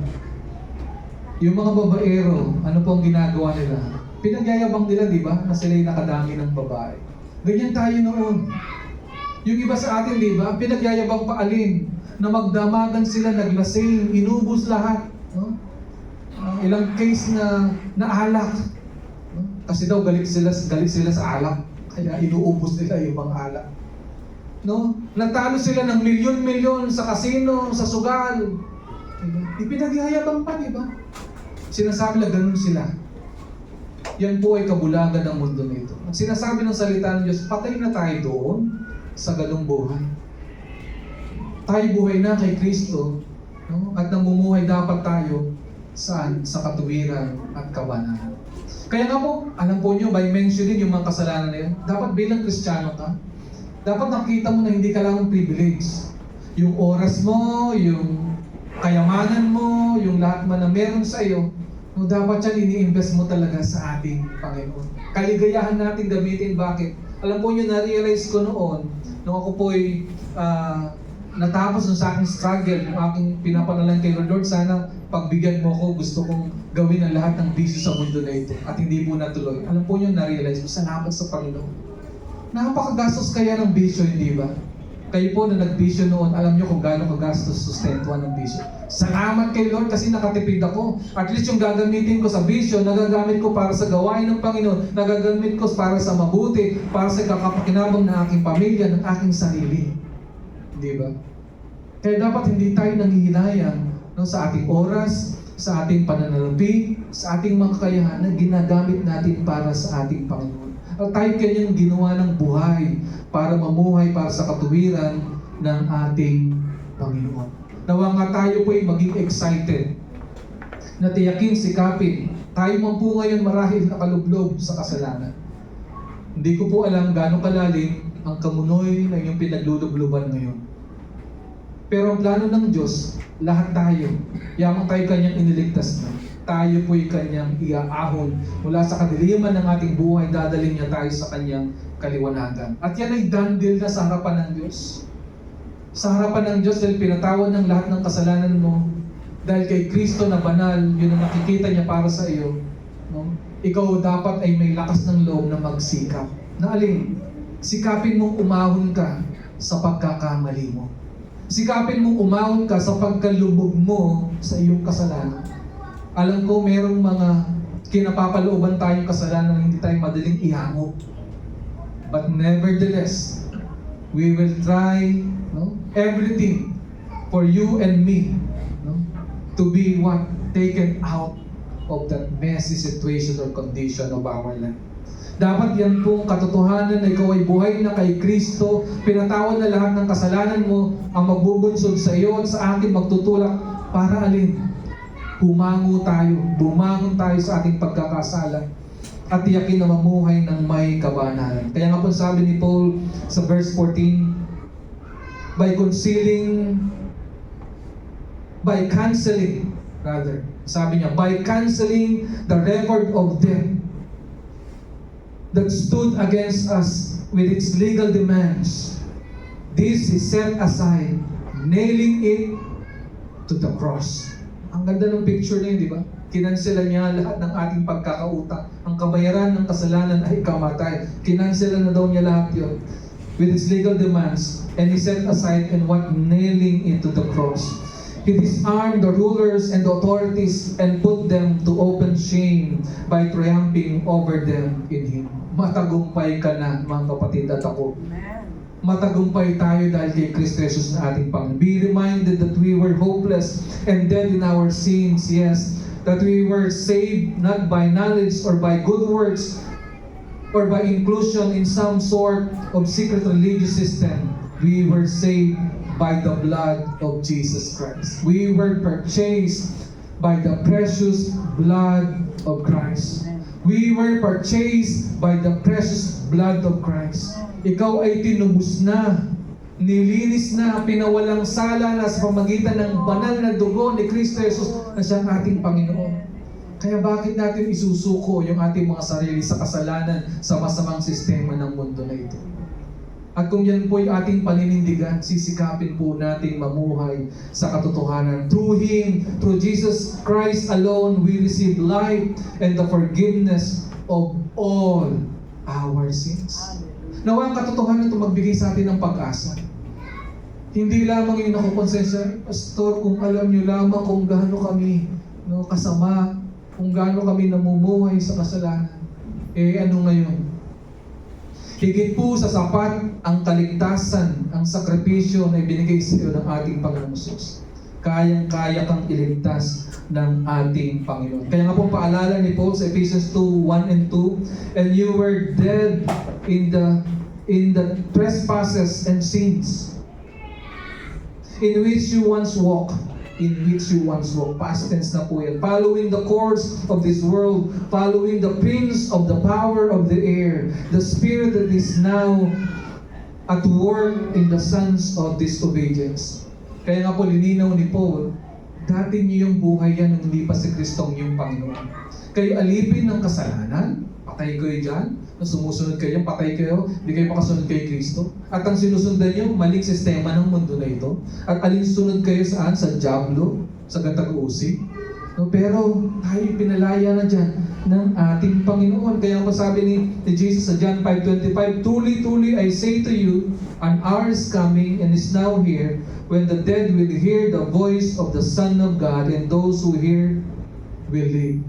Yung mga babaero, ano po ang ginagawa nila? Pinagyayabang nila, di ba, na sila'y nakadami ng babae. Ganyan tayo noon. Yung iba sa atin, di ba, pinagyayabang pa alin, na magdamagan sila, naglasing, inubos lahat. No? Ilang case na alak. No? Kasi daw galit sila sa alak. Kaya inuubos nila yung mga alak. No? Natalo sila ng milyon-milyon sa kasino, sa sugal. Diba? Ipinagyayabang pa, di ba? Sinasabi na ganun sila. Yan po ay kabulagan ng mundo nito. At sinasabi ng salita ng Diyos, patay na tayo doon sa ganung buhay. Tayo buhay na kay Kristo, no? At namumuhay dapat tayo saan? Sa katuwiran at kabanalan. Kaya nga po, alam po nyo, by mentioning yung mga kasalanan na yun, dapat bilang Kristiyano ka, dapat nakita mo na hindi ka lang privilege. Yung oras mo, yung kayamanan mo, yung lahat man na meron sa iyo, no, dapat yan ini-invest mo talaga sa ating Panginoon. Kaligayahan natin gamitin. Bakit? Alam po nyo, na-realize ko noon, nung ako po'y natapos ng sa aking struggle, yung aking pinapanalan kay Lord, sana pagbigyan mo ko, gusto kong gawin ang lahat ng bisyo sa mundo na ito at hindi po natuloy. Alam po nyo, na-realize ko, salamat sa Panginoon. Napakagastos kaya ng bisyo, hindi ba? Kayo po na nagbisyo noon, alam nyo kung gaano kagastos sustentuhan ng bisyo. Salamat kay Lord kasi nakatipid ako. At least yung gagamitin ko sa bisyo, nagagamit ko para sa gawain ng Panginoon, nagagamit ko para sa mabuti, para sa kakapakinabang ng aking pamilya, ng aking sarili. Di ba? Kaya dapat hindi tayo nanghihinayang, no, sa ating oras, sa ating pananalapi, sa ating mga kakayahan na ginagamit natin para sa ating Panginoon. At tayo kanyang ginawa ng buhay para mamuhay para sa katuwiran ng ating Panginoon. Nawa nga tayo po ay maging excited na tiyakin, sikapin. Tayo man po ngayon marahil nakalublob sa kasalanan. Hindi ko po alam gaano kalalim ang kamunoy na inyong pinaglulubluban ngayon. Pero ang plano ng Diyos, lahat tayo, yamang tayo kanyang iniligtas na, tayo po'y kanyang iaahon mula sa kadiliman ng ating buhay, dadalhin niya tayo sa kanyang kaliwanagan. At yan ay done deal na sa harapan ng Diyos. Sa harapan ng Diyos, dahil pinatawad ng lahat ng kasalanan mo, dahil kay Kristo na banal, yun ang nakikita niya para sa iyo, no? Ikaw dapat ay may lakas ng loob na magsikap. Na alin? Sikapin mong umahon ka sa pagkakamali mo. Sikapin mong umahon ka sa pagkalubog mo sa iyong kasalanan. Alam ko merong mga kinapapalooban tayong kasalanan na hindi tayo madaling ihango. But nevertheless, we will try, no, everything for you and me, no, to be what? Taken out of that messy situation or condition of our life. Dapat yan pong katotohanan na ikaw ay buhay na kay Kristo, pinatawad na lahat ng kasalanan mo, ang magbubunsod sa iyo at sa atin magtutulak para alin? Humango tayo, bumangon tayo sa ating pagkakasala at tiyakin na mamuhay ng may kabanalan. Kaya nga po sabi ni Paul sa verse 14, sabi niya, by canceling the record of debt that stood against us with its legal demands, this is set aside, nailing it to the cross. Ang ganda ng picture na yun, di ba? Kinansela niya lahat ng ating pagkakautang. Ang kabayaran ng kasalanan ay kamatay. Kinansela na daw niya lahat yun with its legal demands, and he set aside and what? Nailing it to the cross. He disarmed the rulers and the authorities and put them to open shame by triumphing over them in Him. Matagumpay ka na, mga kapatid at ako. Matagumpay tayo dahil kay Kristo Jesus na ating Panginoon. Be reminded that we were hopeless and dead in our sins, yes. That we were saved not by knowledge or by good works or by inclusion in some sort of secret religious system. We were saved by the blood of Jesus Christ. We were purchased by the precious blood of Christ. We were purchased by the precious blood of Christ. Ikaw ay tinubos na, nilinis na, pinawalang sala na sa pamagitan ng banal na dugo ni Kristo Jesus na siyang ating Panginoon. Kaya bakit natin isusuko yung ating mga sarili sa kasalanan sa masamang sistema ng mundo na ito? At kung yan po yung ating paninindigan, sisikapin po nating mamuhay sa katotohanan. Through Him, through Jesus Christ alone, we receive life and the forgiveness of all our sins. Nawa ang katotohanan ito magbigay sa atin ng pag-asa. Hindi lamang yung nakukonsensya, Pastor, kung alam nyo lamang kung gaano kami kasama, kung gaano kami namumuhay sa kasalanan. Ano ngayon? Higit po sa sapat ang kaligtasan, ang sakripisyo na ibinigay sa iyo ng ating Panginoon Jesus. Kayang-kaya kang iligtas ng ating Panginoon. Kaya nga po paalala ni Paul sa Ephesians 2:1 and 2, and you were dead in the trespasses and sins in which you once walked. Past tense na po yan. Following the course of this world, following the prince of the power of the air, the spirit that is now at work in the sons of disobedience. Kaya nga po lininaw ni Paul, dati niyo yung buhay yan nung hindi pa si Kristong yung Panginoon. Kayo alipin ng kasalanan, patay kayo dyan, na sumusunod kayo, patay kayo, hindi kayo makasunod kay Kristo. At ang sinusundan nyo, maling sistema ng mundo na ito. At alinsunod kayo saan? Sa diablo, sa gatag-usig. No, pero tayo pinalaya na dyan ng ating Panginoon. Kaya po sabi ni Jesus sa John 5:25, Truly, truly, I say to you, an hour is coming and is now here, when the dead will hear the voice of the Son of God, and those who hear will live.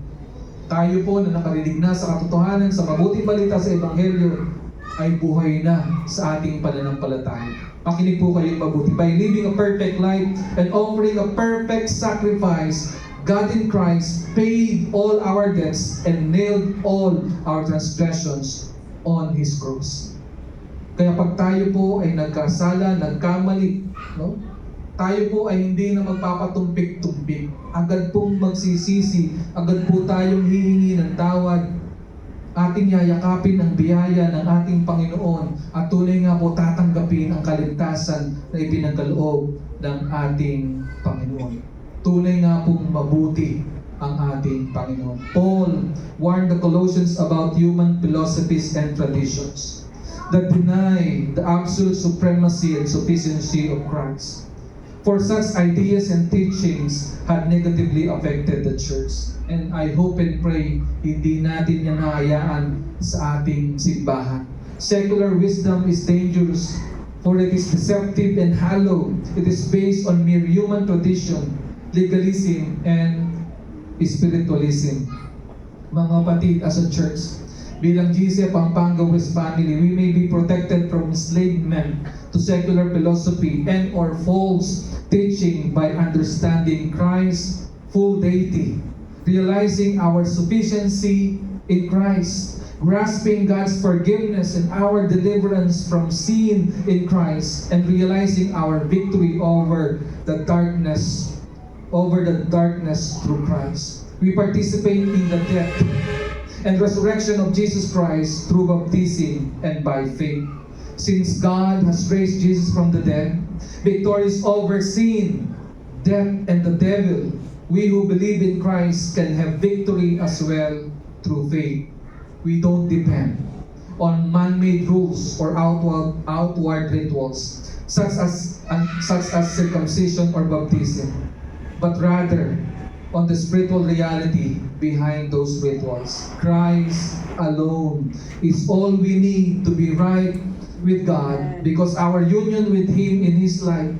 Tayo po na nakarinig na sa katotohanan, sa mabuting balita sa Ebanghelyo, ay buhay na sa ating pananampalataya. Makinig po kayong mabuti. By living a perfect life and offering a perfect sacrifice, God in Christ paid all our debts and nailed all our transgressions on His cross. Kaya pag tayo po ay nagkasala, nagkamali, no? Tayo po ay hindi na magpapatumpik-tumpik. Agad pong magsisisi, agad po tayong hihingi ng tawad, ating yayakapin ang biyaya ng ating Panginoon at tunay nga po tatanggapin ang kaligtasan na ipinagkaloob ng ating Panginoon. Tunay nga pong mabuti ang ating Panginoon. Paul warned the Colossians about human philosophies and traditions that deny the absolute supremacy and sufficiency of Christ. For such ideas and teachings had negatively affected the church. And I hope and pray, hindi natin yan nahayaan sa ating simbahan. Secular wisdom is dangerous, for it is deceptive and hollow. It is based on mere human tradition, legalism, and spiritualism. Mga kapatid, as a church, bilang GC Pampanga West Family, we may be protected from enslavement to secular philosophy and or false teaching by understanding Christ's full deity, realizing our sufficiency in Christ, grasping God's forgiveness and our deliverance from sin in Christ, and realizing our victory over the darkness through Christ. We participate in the death and resurrection of Jesus Christ through baptism and by faith. Since God has raised Jesus from the dead, victorious over sin, death, and the devil, we who believe in Christ can have victory as well through faith. We don't depend on man-made rules or outward rituals, such as circumcision or baptism, but rather on the spiritual reality behind those rituals. Christ alone is all we need to be right with God, because our union with Him in His life,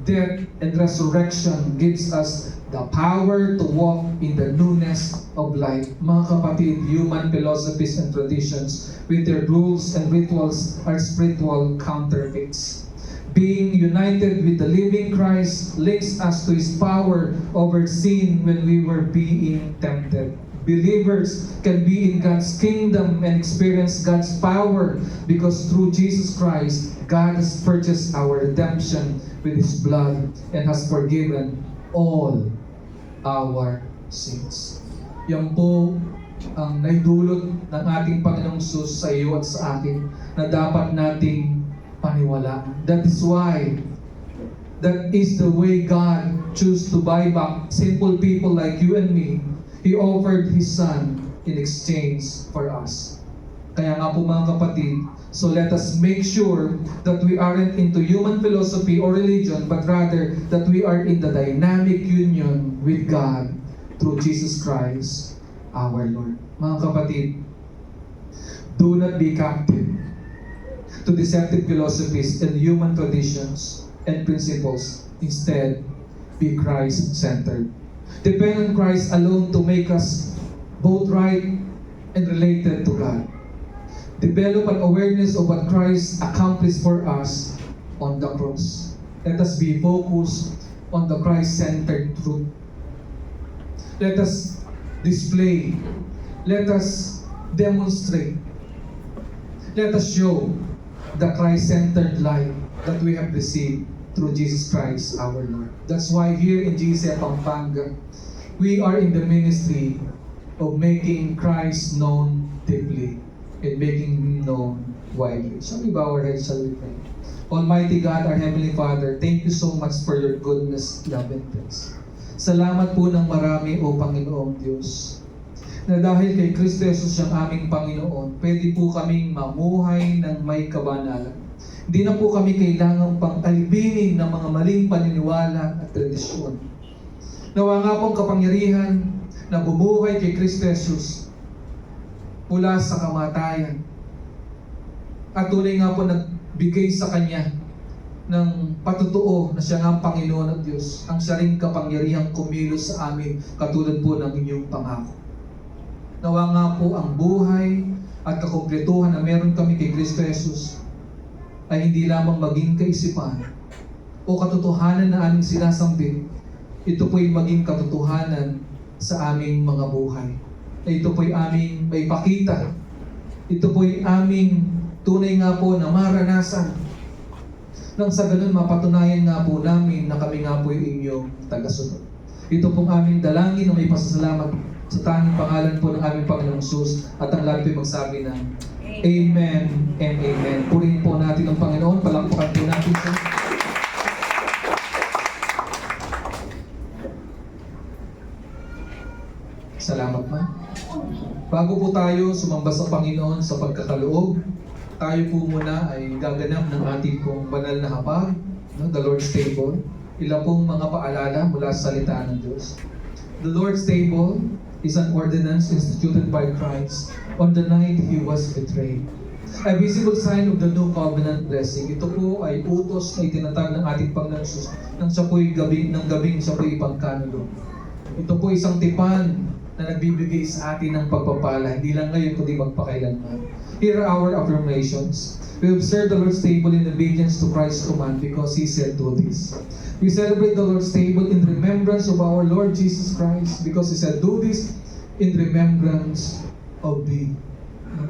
death, and resurrection gives us the power to walk in the newness of life. Mga kapatid, human philosophies and traditions with their rules and rituals are spiritual counterfeits. Being united with the living Christ links us to His power over sin when we were being tempted. Believers can be in God's kingdom and experience God's power because through Jesus Christ, God has purchased our redemption with His blood and has forgiven all our sins. Yan po ang naidulot ng ating Panginoong Jesus sa iyo at sa akin na dapat nating paniwalaan. That is why, that is the way God chose to buy back simple people like you and me. He offered His Son in exchange for us. Kaya nga po mga kapatid, so let us make sure that we aren't into human philosophy or religion, but rather that we are in the dynamic union with God through Jesus Christ, our Lord. Mga kapatid, do not be captive to deceptive philosophies and human traditions and principles. Instead, be Christ-centered. Depend on Christ alone to make us both right and related to God. Develop an awareness of what Christ accomplished for us on the cross. Let us be focused on the Christ-centered truth. Let us display, let us demonstrate, let us show the Christ-centered life that we have received through Jesus Christ our Lord. That's why here in GC Pampanga, we are in the ministry of making Christ known deeply and making Him known widely. Shall we bow our heads, shall we pray? Almighty God, our Heavenly Father, thank you so much for your goodness, love, and grace. Salamat po ng marami, O Panginoong Diyos, na dahil kay Kristo Jesus siyang aming Panginoon, pwede po kaming mamuhay ng may kabanalan. Hindi na po kami kailangang pang-albinin ng mga maling paniniwala at tradisyon. Nawa nga pong kapangyarihan na bumuhay kay Kristo Jesus mula sa kamatayan. At tunay nga po nagbigay sa Kanya ng patutuo na siya nga ang Panginoon at Diyos, ang siya ring kapangyarihang kumilos sa amin katulad po ng inyong pangako. Nawa nga po ang buhay at kakumpletuhan na meron kami kay Kristo Jesus ay hindi lamang maging kaisipan o katotohanan na aming sinasambit, ito po'y maging katotohanan sa aming mga buhay. Ito po'y aming may pakita. Ito po'y aming tunay nga po na maranasan. Nang sa ganun, mapatunayan nga po namin na kami nga po'y inyong tagasunod. Ito pong aming dalangin na may pasasalamat sa tanging pangalan po ng aming Panginoong Jesus at ang lahat po'y magsabi ng Amen and Amen. Purihin po natin ang Panginoon. Palakpakan po natin siya. Salamat ma. Bago po tayo sumamba sa Panginoon sa pagkakaloob, tayo po muna ay gaganap ng ating pong banal na hapag, the Lord's Table. Ilang pong mga paalala mula sa salita ng Diyos. The Lord's Table is an ordinance instituted by Christ on the night He was betrayed. A visible sign of the new covenant blessing. Ito po ay utos na itinatag ng ating Panginoon Jesus nang siya po'y gabing siya po'y ipagkanulo. Ito po isang tipan na nagbibigay sa atin ng pagpapala, hindi lang ngayon kundi magpakailanman. Here are our affirmations. We observe the Lord's table in obedience to Christ's command because He said do this. We celebrate the Lord's table in remembrance of our Lord Jesus Christ because He said do this in remembrance of me.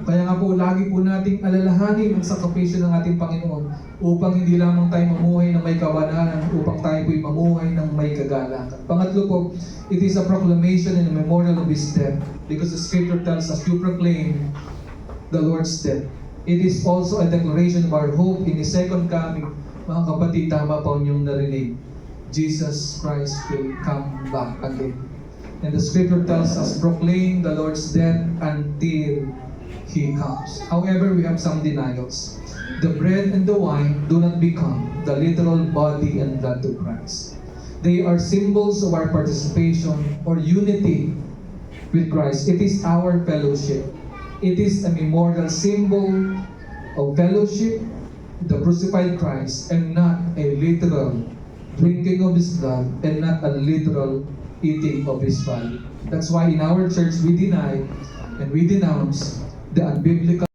Kaya nga po, lagi po nating alalahanin ang sakripisyo ng ating Panginoon upang hindi lamang tayo mamuhay ng may kabanalan, upang tayo po'y mamuhay ng may kagalakan. Pangatlo po, it is a proclamation and a memorial of His death because the Scripture tells us to proclaim the Lord's death. It is also a declaration of our hope in His second coming. Mga kapatid, tama pa yung narinig. Jesus Christ will come back again. And the Scripture tells us, proclaim the Lord's death until He comes. However, we have some denials. The bread and the wine do not become the literal body and blood of Christ. They are symbols of our participation or unity with Christ. It is our fellowship. It is a memorial symbol of fellowship with the crucified Christ and not a literal drinking of His blood and not a literal eating of His body. That's why in our church we deny and we denounce the unbiblical